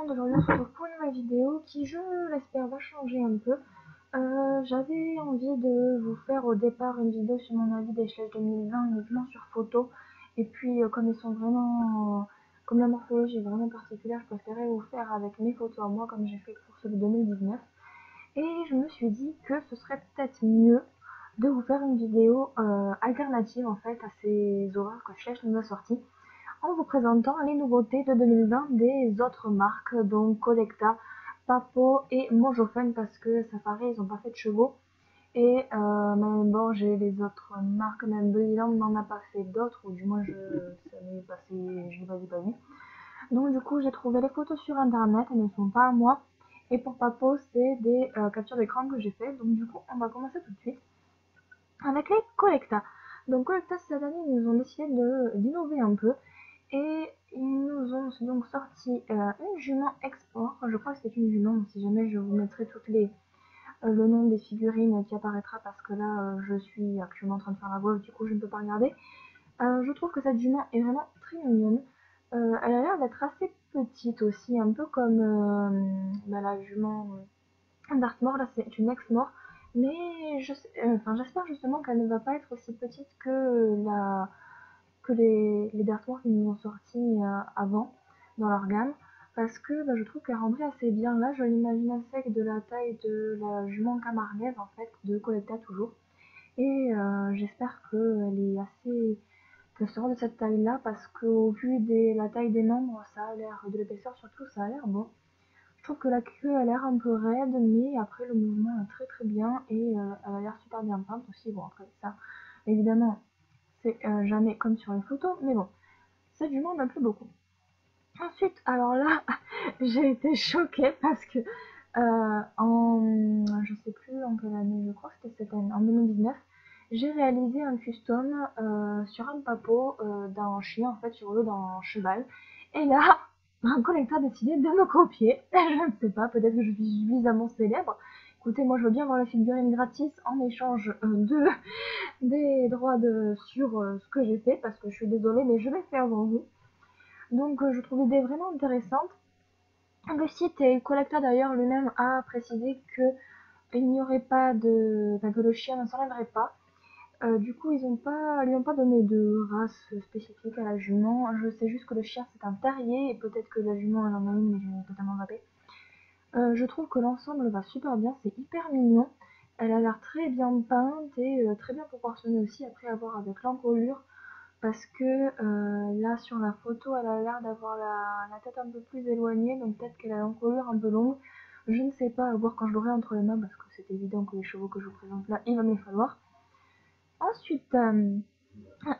monde, aujourd'hui on se retrouve pour une nouvelle vidéo qui, je l'espère, va changer un peu. J'avais envie de vous faire au départ une vidéo sur mon avis des Schlech 2020 uniquement sur photo. Et puis comme ils sont vraiment, comme la morphologie est vraiment particulière, je préférais vous faire avec mes photos à moi comme j'ai fait pour ceux de 2019. Et je me suis dit que ce serait peut-être mieux de vous faire une vidéo alternative en fait à ces horreurs que Schlech nous a sorties, en vous présentant les nouveautés de 2020 des autres marques, donc Collecta, Papo et Mojofun, parce que Safari ils ont pas fait de chevaux. Et même bon, j'ai les autres marques, même Bodyland n'en a pas fait d'autres, ou du moins ça m'est passé, je l'ai pas vu. Donc du coup j'ai trouvé les photos sur internet, elles ne sont pas à moi. Et pour Papo c'est des captures d'écran que j'ai fait. Donc du coup on va commencer tout de suite avec les Collecta. Donc Collecta cette année ils nous ont décidé d'innover un peu. Et ils nous ont donc sorti une jument export. Je crois que c'est une jument. Si jamais je vous mettrai le nom des figurines qui apparaîtra, parce que là je suis actuellement en train de faire la voix, du coup je ne peux pas regarder. Je trouve que cette jument est vraiment très mignonne. Elle a l'air d'être assez petite aussi, un peu comme la jument Dartmoor. Là c'est une ex-mort. Mais j'espère justement qu'elle ne va pas être aussi petite que les Dartmoor qui nous ont sortis avant dans leur gamme, parce que je trouve qu'elle rendrait assez bien. Là je l'imagine assez de la taille de la jument camarguaise en fait, de Collecta toujours. Et j'espère qu'elle est assez, qu'elle sera de cette taille là, parce qu'au vu de la taille des membres, ça a l'air, de l'épaisseur surtout, ça a l'air bon. Je trouve que la queue a l'air un peu raide, mais après le mouvement est très très bien, et elle a l'air super bien peinte aussi. Bon, après ça évidemment c'est jamais comme sur les photos, mais bon, cette jument me plaît beaucoup. Ensuite, alors là, j'ai été choquée parce que je sais plus en quelle année, je crois que c'était cette année, en 2019, j'ai réalisé un custom sur un papo d'un chien, en fait, sur le d'un cheval. Et là, un collecteur a décidé de me copier. Je ne sais pas, peut-être que je suis suffisamment célèbre. Écoutez, moi je veux bien avoir la figurine gratis en échange des droits sur ce que j'ai fait, parce que je suis désolée, mais je l'ai fait avant vous. Donc je trouve l'idée vraiment intéressante. Le site et Collecta d'ailleurs lui-même a précisé que il n'y aurait pas que le chien ne s'enlèverait pas. Du coup, lui ont pas donné de race spécifique à la jument. Je sais juste que le chien c'est un terrier, et peut-être que la jument elle en a une, mais j'ai totalement zappé. Je trouve que l'ensemble va super bien, c'est hyper mignon. Elle a l'air très bien peinte et très bien proportionnée aussi, après avoir avec l'encolure. Parce que là sur la photo elle a l'air d'avoir la tête un peu plus éloignée, donc peut-être qu'elle a l'encolure un peu longue. Je ne sais pas, à voir quand je l'aurai entre les mains, parce que c'est évident que les chevaux que je vous présente là, il va me les falloir. Ensuite,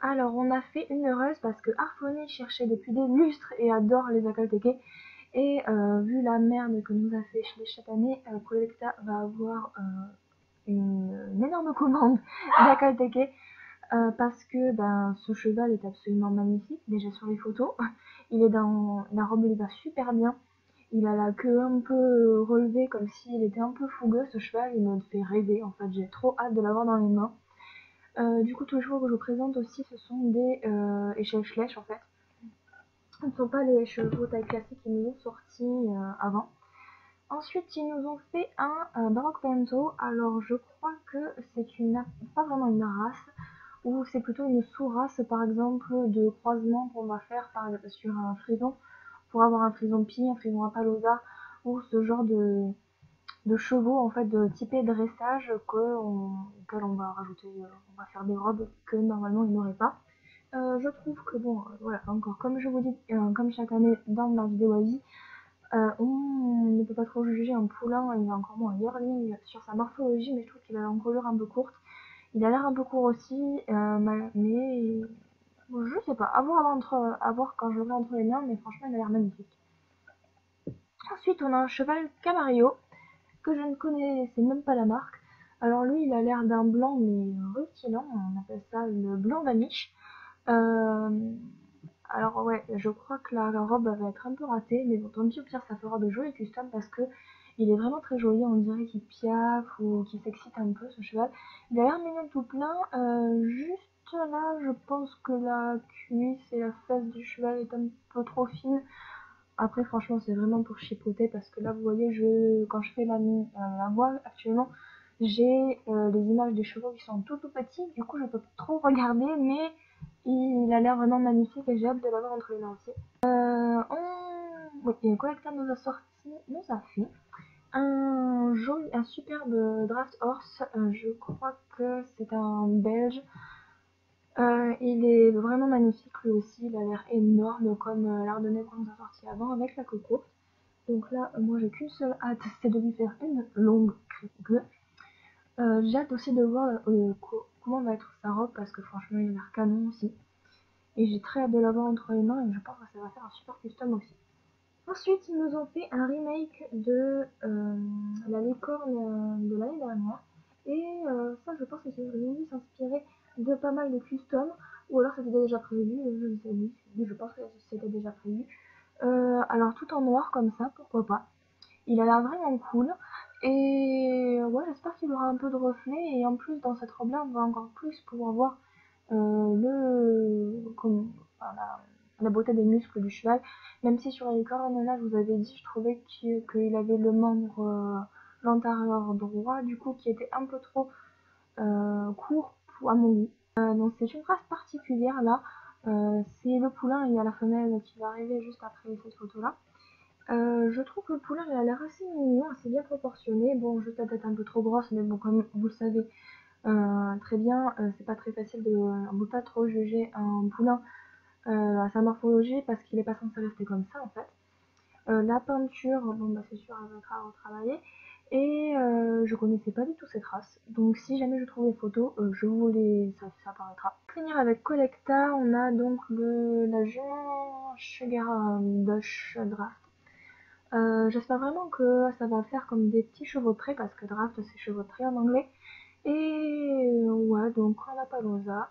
alors on a fait une heureuse parce que Harphonie cherchait depuis des lustres et adore les Akalteke. Et vu la merde que nous a fait chaque année, Collecta va avoir une énorme commande d'Akalteke. Parce que ce cheval est absolument magnifique, déjà sur les photos. Il est dans la robe, il va super bien. Il a la queue un peu relevée, comme s'il était un peu fougueux. Ce cheval, il me fait rêver. En fait, j'ai trop hâte de l'avoir dans les mains. Du coup, tous les chevaux que je vous présente aussi, ce sont des échelles Schlech en fait. Ce ne sont pas les chevaux taille classique qu'ils nous ont sortis avant. Ensuite, ils nous ont fait un Baroque Pinto. Alors, je crois que c'est pas vraiment une race, ou c'est plutôt une sous-race, par exemple, de croisement qu'on va faire sur un frison, pour avoir un frison Pie, un frison Appaloosa, ou ce genre de chevaux, en fait, de typé dressage auquel on va rajouter, on va faire des robes que normalement ils n'auraient pas. Je trouve que bon, voilà, encore, comme je vous dis, comme chaque année dans ma vidéo avis, on ne peut pas trop juger un poulain, et encore moins un yearling, sur sa morphologie, mais je trouve qu'il a l'encolure un peu courte. Il a l'air un peu court aussi, mais je sais pas, à voir quand je l'aurai entre les mains, mais franchement il a l'air magnifique. Ensuite on a un cheval Camarillo, que je ne connaissais même pas la marque. Alors lui il a l'air d'un blanc mais rutilant, on appelle ça le blanc vaniche. Alors ouais, je crois que la robe va être un peu ratée, mais bon, tant pis, au pire ça fera de jolis customs, parce que il est vraiment très joli, on dirait qu'il piaffe ou qu'il s'excite un peu ce cheval. Il a l'air mignon tout plein, juste là je pense que la cuisse et la fesse du cheval est un peu trop fine. Après franchement c'est vraiment pour chipoter parce que là vous voyez quand je fais la voix actuellement j'ai les images des chevaux qui sont tout petits, du coup je peux pas trop regarder mais il a l'air vraiment magnifique et j'ai hâte de l'avoir entre les mains aussi. Oui, et le collecteur nous a fait un superbe draft horse, je crois que c'est un belge. Il est vraiment magnifique lui aussi, il a l'air énorme comme l'Ardennais qu'on nous a sorti avant avec la coco. Donc là, moi j'ai qu'une seule hâte, c'est de lui faire une longue queue. J'ai hâte aussi de voir comment va être sa robe parce que franchement il a l'air canon aussi. Et j'ai très hâte de l'avoir entre les mains et je pense que ça va faire un super custom aussi. Ensuite, ils nous ont fait un remake de la licorne de l'année dernière. Et ça, je pense que c'est venu s'inspirer de pas mal de customs. Ou alors c'était déjà prévu, je ne sais plus. Je pense que c'était déjà prévu. Alors tout en noir comme ça, pourquoi pas. Il a l'air vraiment cool. Et ouais, j'espère qu'il aura un peu de reflet. Et en plus, dans cette robe-là, on va encore plus pouvoir voir enfin, la beauté des muscles du cheval. Même si sur les licorne, là, je vous avais dit, je trouvais qu'il avait le membre, l'antérieur droit, du coup, qui était un peu trop court à mon goût. Donc c'est une race particulière là. C'est le poulain et il y a la femelle qui va arriver juste après cette photo-là. Je trouve que le poulain il a l'air assez mignon, assez bien proportionné. Bon, juste la tête un peu trop grosse, mais bon, comme vous le savez très bien, c'est pas très facile on peut pas trop juger un poulain à sa morphologie parce qu'il est pas censé rester comme ça en fait. La peinture, bon bah c'est sûr, elle va être à retravailler. Et je connaissais pas du tout cette race. Donc si jamais je trouve les photos, je vous ça apparaîtra. Pour finir avec Collecta, on a donc la jument Sugar Bush Draft. J'espère vraiment que ça va faire comme des petits chevaux de trait parce que draft c'est chevaux de trait en anglais. Et ouais, donc on a Palooza,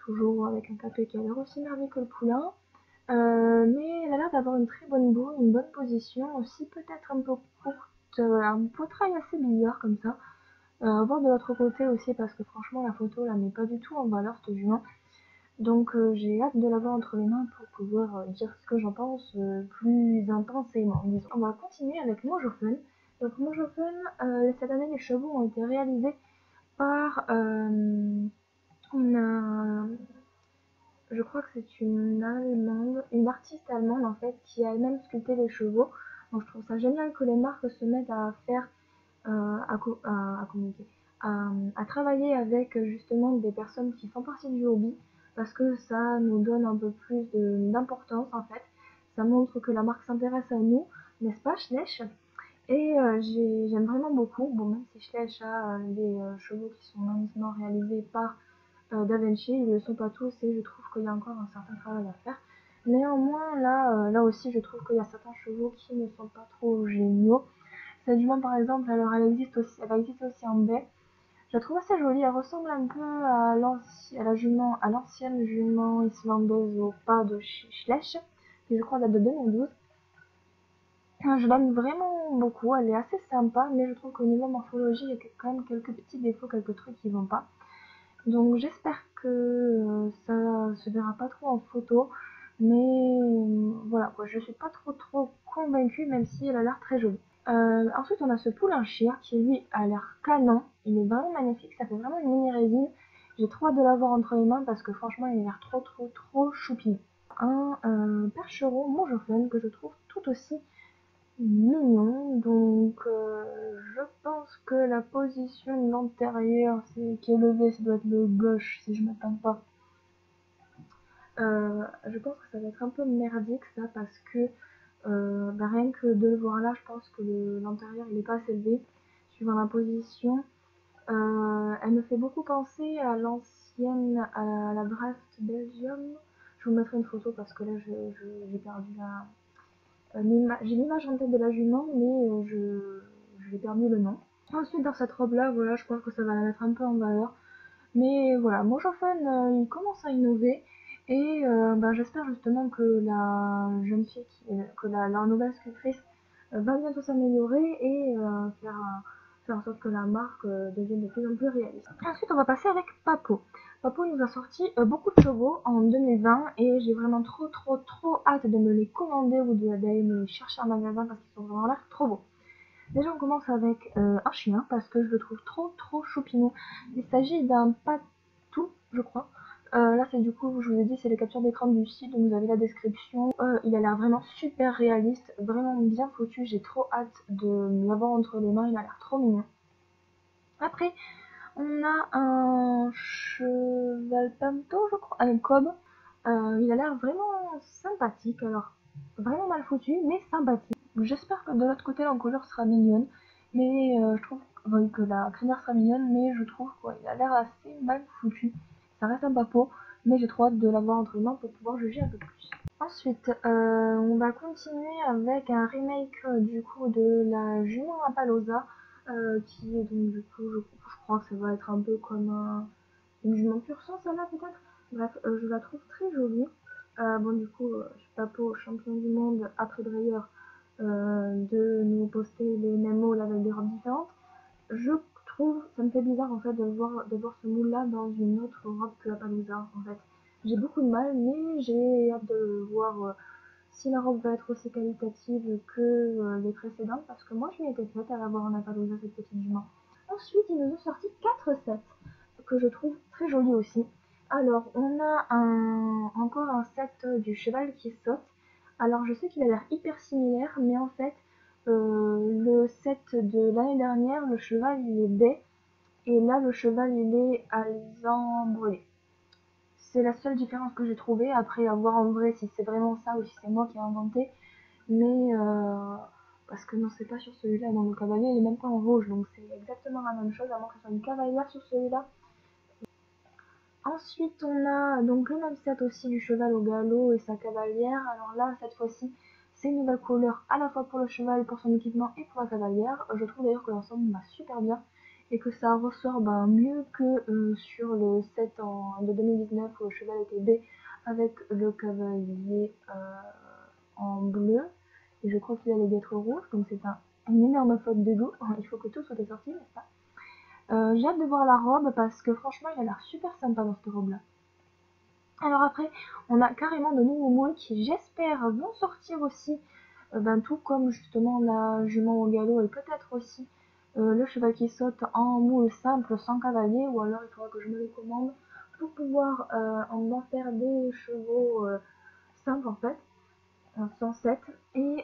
toujours avec un capé qui a l'air aussi merveilleux que le poulain. Mais elle a l'air d'avoir une très bonne boue, une bonne position, aussi peut-être un peu courte, un poitrail assez billard comme ça. Voir de l'autre côté aussi parce que franchement la photo la met pas du tout en valeur cette jument. Donc j'ai hâte de l'avoir entre les mains pour pouvoir dire ce que j'en pense plus intensément, disons. On va continuer avec Mojofen. Donc Mojofen, cette année les chevaux ont été réalisés par une, je crois que c'est une allemande, une artiste allemande en fait, qui a elle-même sculpté les chevaux. Donc je trouve ça génial que les marques se mettent à faire, à communiquer, à travailler avec justement des personnes qui font partie du hobby, parce que ça nous donne un peu plus d'importance en fait. Ça montre que la marque s'intéresse à nous, n'est-ce pas, Schleich? Et j'aime vraiment beaucoup, bon même si Schleich a des chevaux qui sont maintenant réalisés par Da Vinci, ils ne le sont pas tous et je trouve qu'il y a encore un certain travail à faire. Néanmoins, là aussi, je trouve qu'il y a certains chevaux qui ne sont pas trop géniaux. Cette jument, par exemple, alors elle existe aussi en baie. Je la trouve assez jolie. Elle ressemble un peu à l'ancienne jument islandaise au pas de Schleich, qui je crois date de 2012. Je l'aime vraiment beaucoup. Elle est assez sympa, mais je trouve qu'au niveau morphologie, il y a quand même quelques petits défauts, quelques trucs qui vont pas. Donc j'espère que ça se verra pas trop en photo, mais voilà quoi, je suis pas trop convaincue même si elle a l'air très jolie. Ensuite on a ce poulain chir qui lui a l'air canon, il est vraiment magnifique, ça fait vraiment une mini résine. J'ai trop hâte de l'avoir entre les mains parce que franchement il a l'air trop choupi. Un percheron Mojofen que je trouve tout aussi mignon, donc je pense que la position de l'antérieur qui est levé, ça doit être le gauche si je ne me trompe pas. Je pense que ça va être un peu merdique ça parce que rien que de le voir là, je pense que l'antérieur il est pas assez élevé suivant la position. Elle me fait beaucoup penser à à la Draft Belgium. Je vous mettrai une photo parce que là j'ai perdu j'ai l'image en tête de la jument, mais je l'ai perdu le nom. Ensuite, dans cette robe-là, voilà, je pense que ça va la mettre un peu en valeur. Mais voilà, Mojofen, il commence à innover. Et j'espère justement que la jeune fille, que la nouvelle sculptrice va bientôt s'améliorer et faire en sorte que la marque devienne de plus en plus réaliste. Ensuite, on va passer avec Papo. Papo nous a sorti beaucoup de chevaux en 2020 et j'ai vraiment trop hâte de me les commander ou d'aller me les chercher en magasin parce qu'ils sont vraiment là trop beaux. Déjà on commence avec un chien parce que je le trouve trop choupinou. Il s'agit d'un patou je crois. Là c'est du coup, je vous ai dit, c'est les captures d'écran du site, donc vous avez la description. Il a l'air vraiment super réaliste, vraiment bien foutu, j'ai trop hâte de l'avoir entre les mains, il a l'air trop mignon. Après on a un cheval pinto je crois, un cob. Il a l'air vraiment sympathique, alors vraiment mal foutu mais sympathique. J'espère que de l'autre côté l'encolure sera mignonne, mais je trouve que la crinière sera mignonne, mais je trouve qu'il a l'air assez mal foutu. Ça reste un papo, mais j'ai trop hâte de l'avoir entre les mains pour pouvoir juger un peu plus. Ensuite, on va continuer avec un remake du coup de la jument Appaloosa, qui est donc du coup, je crois que ça va être un peu comme une jument pur sang, celle-là peut-être. Bref, je la trouve très jolie. Bon du coup, Papo, champion du monde après Dreyer, de nous poster les mêmes mots avec des robes différentes. Je trouve, ça me fait bizarre en fait de voir ce moule là dans une autre robe que Appaloosa en fait. J'ai beaucoup de mal, mais j'ai hâte de voir si la robe va être aussi qualitative que les précédentes, parce que moi je m'y étais faite à l'avoir en Appaloosa cette petite jument. Ensuite, ils nous ont sorti 4 sets que je trouve très jolis aussi. Alors, on a encore un set du cheval qui saute. Alors, je sais qu'il a l'air hyper similaire, mais en fait, le set de l'année dernière, le cheval il est baie, et là le cheval il est alezan brûlé. C'est la seule différence que j'ai trouvée, après à voir en vrai si c'est vraiment ça ou si c'est moi qui ai inventé, mais parce que non, c'est pas sur celui-là, dans le cavalier il est même pas en rouge, donc c'est exactement la même chose, à moins que ce soit une cavalière sur celui-là. Ensuite, on a donc le même set aussi du cheval au galop et sa cavalière. Alors là, cette fois-ci, c'est une nouvelle couleur à la fois pour le cheval, pour son équipement et pour la cavalière. Je trouve d'ailleurs que l'ensemble va super bien et que ça ressort mieux que sur le set de 2019 où le cheval était B avec le cavalier en bleu. Et je crois qu'il allait être rouge, donc c'est une énorme faute de goût. Il faut que tout soit sorti, n'est-ce pas? J'ai hâte de voir la robe parce que franchement il a l'air super sympa dans cette robe là. Alors après on a carrément de nouveaux moules qui j'espère vont sortir aussi, tout comme justement la jument au galop et peut-être aussi le cheval qui saute en moule simple sans cavalier, ou alors il faudra que je me les commande pour pouvoir en faire des chevaux simples en fait, sans set. Et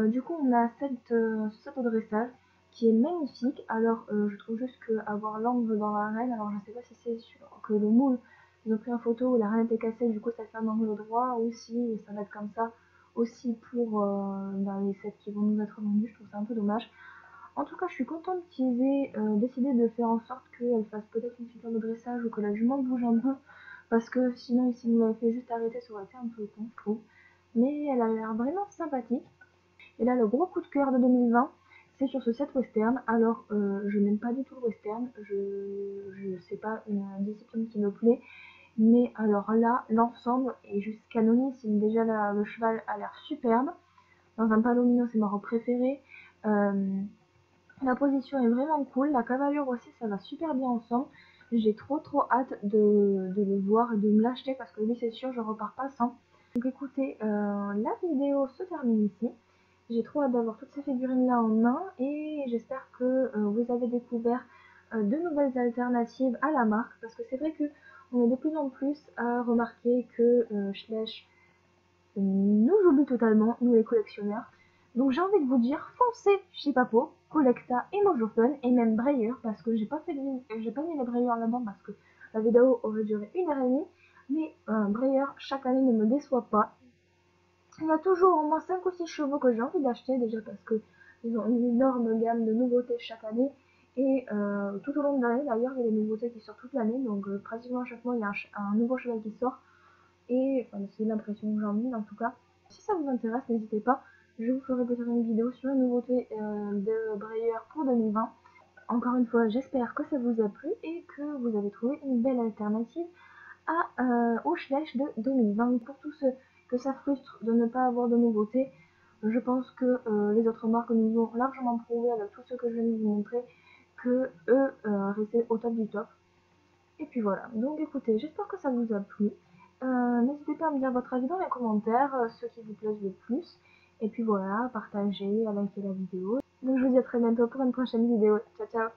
du coup on a ce set au dressage qui est magnifique. Alors je trouve juste qu'avoir l'angle dans l'arène, alors je sais pas si c'est sûr que le moule, ils ont pris une photo où la reine était cassée, du coup ça fait un angle droit, ou si ça va être comme ça aussi pour les sets qui vont nous être vendus. Je trouve ça un peu dommage. En tout cas je suis contente qu'ils aient décidé de faire en sorte qu'elle fasse peut-être une figure de dressage ou que la jument bouge un peu, parce que sinon ici nous l'avait fait juste arrêter, ça aurait été un peu con je trouve. Mais elle a l'air vraiment sympathique. Et là, le gros coup de cœur de 2020, c'est sur ce set western. Alors, je n'aime pas du tout le western, c'est pas une discipline qui me plaît, mais alors là, l'ensemble est juste canonissime. Déjà, le cheval a l'air superbe. Dans un palomino, c'est ma robe préférée. La position est vraiment cool. La cavalière aussi, ça va super bien ensemble. J'ai trop hâte de le voir et de me l'acheter parce que lui, c'est sûr, je repars pas sans. Donc écoutez, la vidéo se termine ici. J'ai trop hâte d'avoir toutes ces figurines là en main et j'espère que vous avez découvert de nouvelles alternatives à la marque, parce que c'est vrai que on est de plus en plus à remarquer que Schleich nous oublie totalement, nous les collectionneurs. Donc j'ai envie de vous dire, foncez chez Papo, Collecta et Mojo Fun, et même Breyer, parce que j'ai pas mis les Breyer là-dedans parce que la vidéo aurait duré 1h30, mais Breyer chaque année ne me déçoit pas. Il y a toujours au moins 5 ou 6 chevaux que j'ai envie d'acheter, déjà parce que ils ont une énorme gamme de nouveautés chaque année, et tout au long de l'année d'ailleurs il y a des nouveautés qui sortent toute l'année, donc pratiquement à chaque mois il y a un nouveau cheval qui sort, et enfin c'est l'impression que j'en ai en tout cas. Si ça vous intéresse, n'hésitez pas, je vous ferai peut-être une vidéo sur les nouveautés de Breyer pour 2020. Encore une fois, j'espère que ça vous a plu et que vous avez trouvé une belle alternative au Schleich de 2020. Pour tous ceux que ça frustre de ne pas avoir de nouveautés, je pense que les autres marques nous ont largement prouvé avec tout ce que je viens de vous montrer que eux restaient au top du top. Et puis voilà, donc écoutez, j'espère que ça vous a plu. N'hésitez pas à me dire votre avis dans les commentaires, ceux qui vous plaisent le plus. Et puis voilà, partagez, à liker la vidéo. Donc je vous dis à très bientôt pour une prochaine vidéo. Ciao ciao.